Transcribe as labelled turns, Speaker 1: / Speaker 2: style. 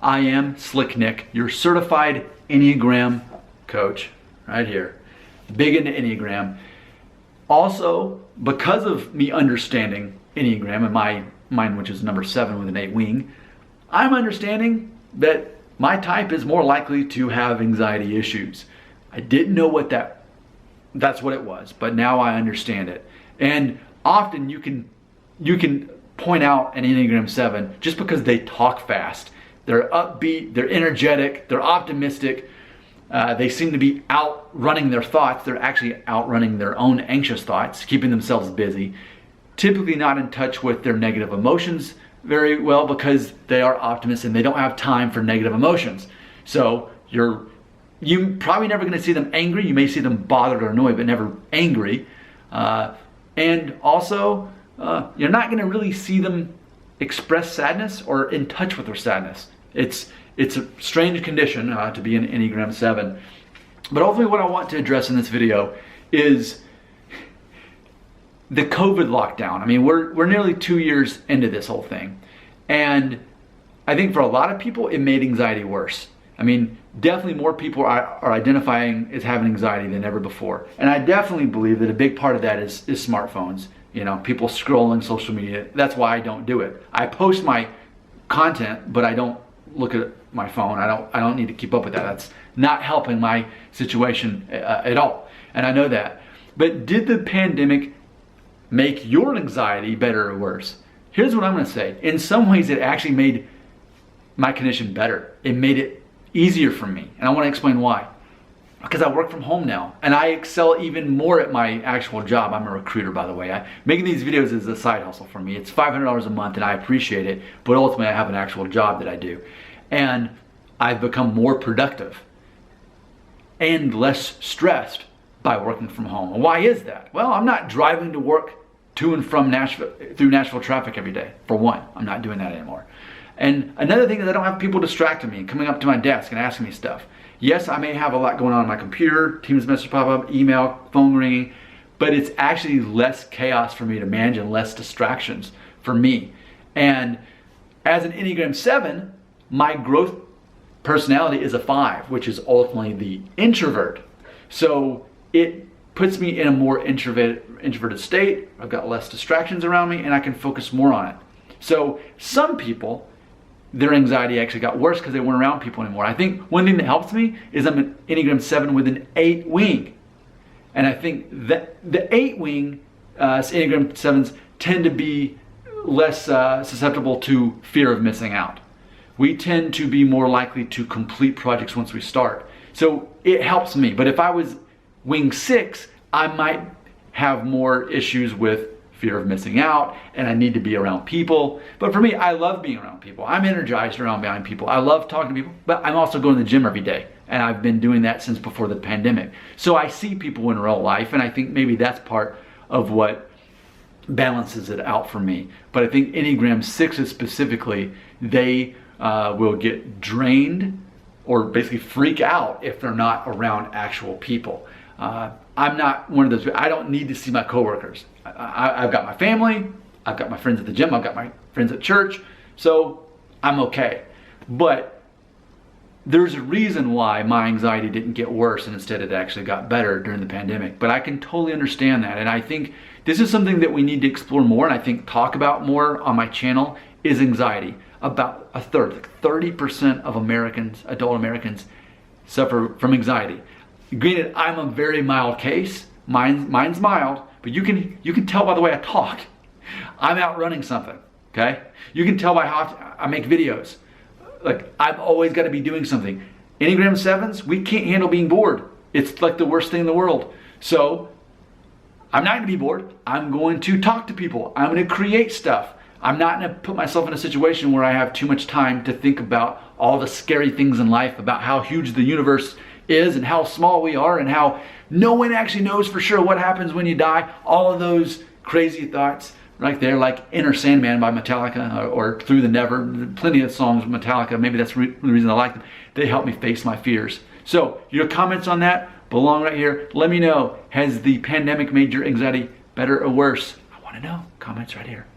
Speaker 1: I am Slick Nick, your certified Enneagram coach, right here. Big into Enneagram. Also, because of me understanding Enneagram and mine, which is number 7 with an 8 wing, I'm understanding that my type is more likely to have anxiety issues. I didn't know what that's what it was, but now I understand it. And often you can point out an Enneagram 7 just because they talk fast. They're upbeat, they're energetic, they're optimistic. They seem to be outrunning their thoughts. They're actually outrunning their own anxious thoughts, keeping themselves busy. Typically not in touch with their negative emotions very well because they are optimists and they don't have time for negative emotions. So you're probably never going to see them angry. You may see them bothered or annoyed, but never angry. And also, you're not going to really see them express sadness or in touch with their sadness. It's a strange condition to be an Enneagram 7. But ultimately what I want to address in this video is the COVID lockdown. I mean, we're nearly 2 years into this whole thing. And I think for a lot of people, it made anxiety worse. I mean, definitely more people are identifying as having anxiety than ever before. And I definitely believe that a big part of that is smartphones. You know, people scrolling social media. That's why I don't do it. I post my content, but I don't look at my phone. I don't need to keep up with that. That's not helping my situation at all. And I know that. But did the pandemic make your anxiety better or worse? Here's what I'm going to say. In some ways, it actually made my condition better. It made it easier for me. And I want to explain why. Because I work from home now and I excel even more at my actual job. I'm a recruiter, by the way. Making these videos is a side hustle for me. It's $500 a month and I appreciate it, but ultimately I have an actual job that I do. And I've become more productive and less stressed by working from home. And why is that? Well, I'm not driving to work to and from Nashville, through Nashville traffic every day. For one, I'm not doing that anymore. And another thing is I don't have people distracting me and coming up to my desk and asking me stuff. Yes, I may have a lot going on my computer, Teams message pop up, email, phone ringing, but it's actually less chaos for me to manage and less distractions for me. And as an Enneagram 7, my growth personality is a 5, which is ultimately the introvert. So it puts me in a more introverted state. I've got less distractions around me and I can focus more on it. So some people, their anxiety actually got worse because they weren't around people anymore. I think one thing that helps me is I'm an Enneagram 7 with an 8 wing. And I think that the 8 wing Enneagram 7s tend to be less susceptible to fear of missing out. We tend to be more likely to complete projects once we start. So it helps me. But if I was wing 6, I might have more issues with fear of missing out, and I need to be around people. But for me, I love being around people. I'm energized around being people. I love talking to people, but I'm also going to the gym every day. And I've been doing that since before the pandemic. So I see people in real life, and I think maybe that's part of what balances it out for me. But I think Enneagram 6s specifically, they will get drained or basically freak out if they're not around actual people. I'm not one of those. I don't need to see my coworkers. I've got my family, I've got my friends at the gym, I've got my friends at church, so I'm okay. But there's a reason why my anxiety didn't get worse and instead it actually got better during the pandemic. But I can totally understand that, and I think this is something that we need to explore more and I think talk about more on my channel is anxiety. About a third, like 30% of Americans, adult Americans, suffer from anxiety. Granted, I'm a very mild case. Mine's mild, but you can tell by the way I talk. I'm outrunning something, okay? You can tell by how I make videos. Like, I've always got to be doing something. Enneagram 7s, we can't handle being bored. It's like the worst thing in the world. So, I'm not going to be bored. I'm going to talk to people. I'm going to create stuff. I'm not going to put myself in a situation where I have too much time to think about all the scary things in life, about how huge the universe is and how small we are and how no one actually knows for sure what happens when you die. All of those crazy thoughts right there, like Inner Sandman by Metallica or Through the Never. Plenty of songs with Metallica. Maybe that's the reason I like them. They help me face my fears. So your comments on that belong right here. Let me know, has the pandemic made your anxiety better or worse? I want to know. Comments right here.